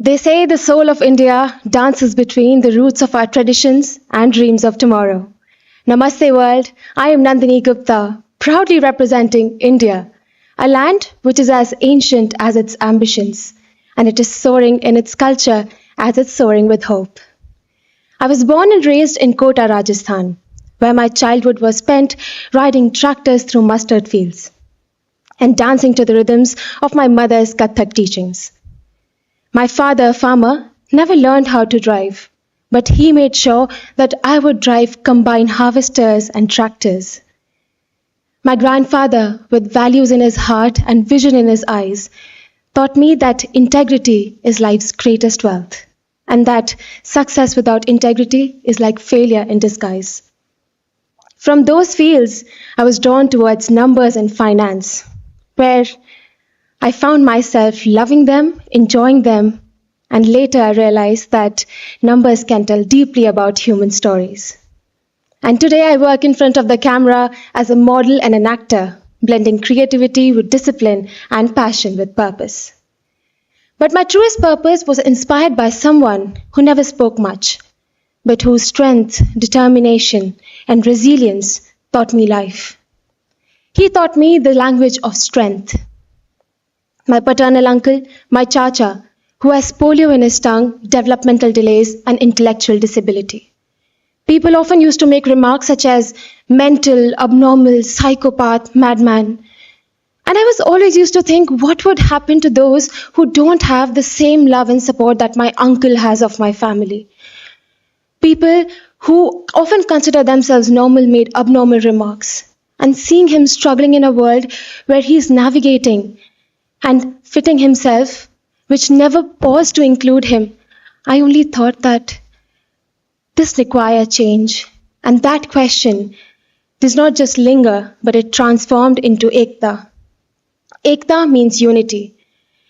They say the soul of India dances between the roots of our traditions and dreams of tomorrow. Namaste world, I am Nandini Gupta, proudly representing India, a land which is as ancient as its ambitions, and it is soaring in its culture as it's soaring with hope. I was born and raised in Kota, Rajasthan, where my childhood was spent riding tractors through mustard fields and dancing to the rhythms of my mother's Kathak teachings. My father, a farmer, never learned how to drive, but he made sure that I would drive combined harvesters and tractors. My grandfather, with values in his heart and vision in his eyes, taught me that integrity is life's greatest wealth, and that success without integrity is like failure in disguise. From those fields, I was drawn towards numbers and finance, where I found myself loving them, enjoying them, and later I realized that numbers can tell deeply about human stories. And today I work in front of the camera as a model and an actor, blending creativity with discipline and passion with purpose. But my truest purpose was inspired by someone who never spoke much, but whose strength, determination, and resilience taught me life. He taught me the language of strength. My paternal uncle, my chacha, who has polio in his tongue, developmental delays, and intellectual disability. People often used to make remarks such as mental, abnormal, psychopath, madman. And I was always used to think, what would happen to those who don't have the same love and support that my uncle has of my family? People who often consider themselves normal made abnormal remarks. And seeing him struggling in a world where he's navigating and fitting himself, which never paused to include him, I only thought that this required change. And that question does not just linger, but it transformed into Ekta. Ekta means unity.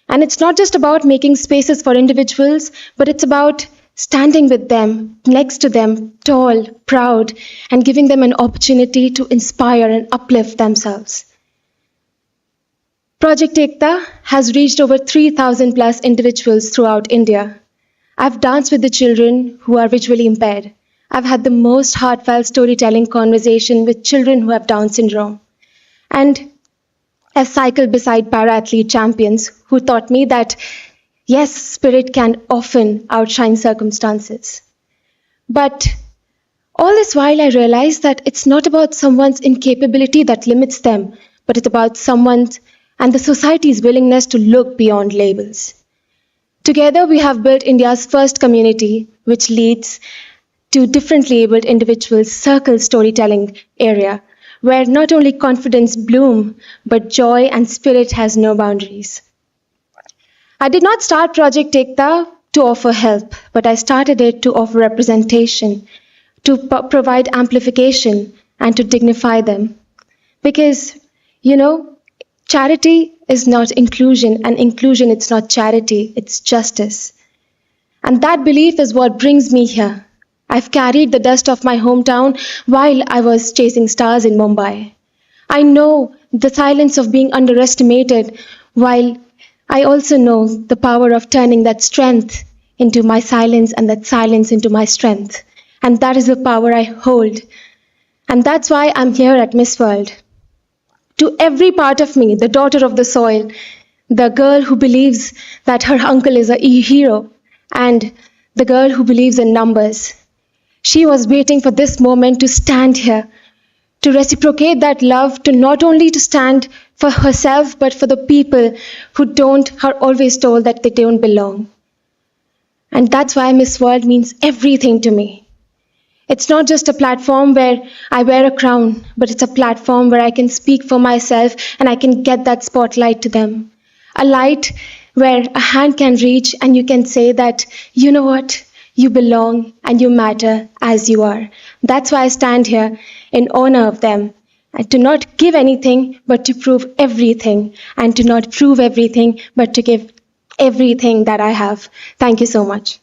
And it's not just about making spaces for individuals, but it's about standing with them, next to them, tall, proud, and giving them an opportunity to inspire and uplift themselves. Project Ekta has reached over 3,000 plus individuals throughout India. I've danced with the children who are visually impaired. I've had the most heartfelt storytelling conversation with children who have Down syndrome. And I've cycled beside para-athlete champions who taught me that, yes, spirit can often outshine circumstances. But all this while I realized that it's not about someone's incapability that limits them, but it's about someone's and the society's willingness to look beyond labels. Together, we have built India's first community, which leads to differently abled individuals' circle storytelling area, where not only confidence bloom, but joy and spirit has no boundaries. I did not start Project Ekta to offer help, but I started it to offer representation, to provide amplification, and to dignify them. Because, charity is not inclusion, and inclusion it's not charity, it's justice. And that belief is what brings me here. I've carried the dust of my hometown while I was chasing stars in Mumbai. I know the silence of being underestimated, while I also know the power of turning that strength into my silence and that silence into my strength. And that is the power I hold. And that's why I'm here at Miss World. To every part of me, the daughter of the soil, the girl who believes that her uncle is a hero, and the girl who believes in numbers. She was waiting for this moment to stand here, to reciprocate that love, to not only to stand for herself, but for the people who are always told that they don't belong. And that's why Miss World means everything to me. It's not just a platform where I wear a crown, but it's a platform where I can speak for myself and I can get that spotlight to them. A light where a hand can reach and you can say that, you know what, you belong and you matter as you are. That's why I stand here in honor of them. And to not give anything, but to prove everything. And to not prove everything, but to give everything that I have. Thank you so much.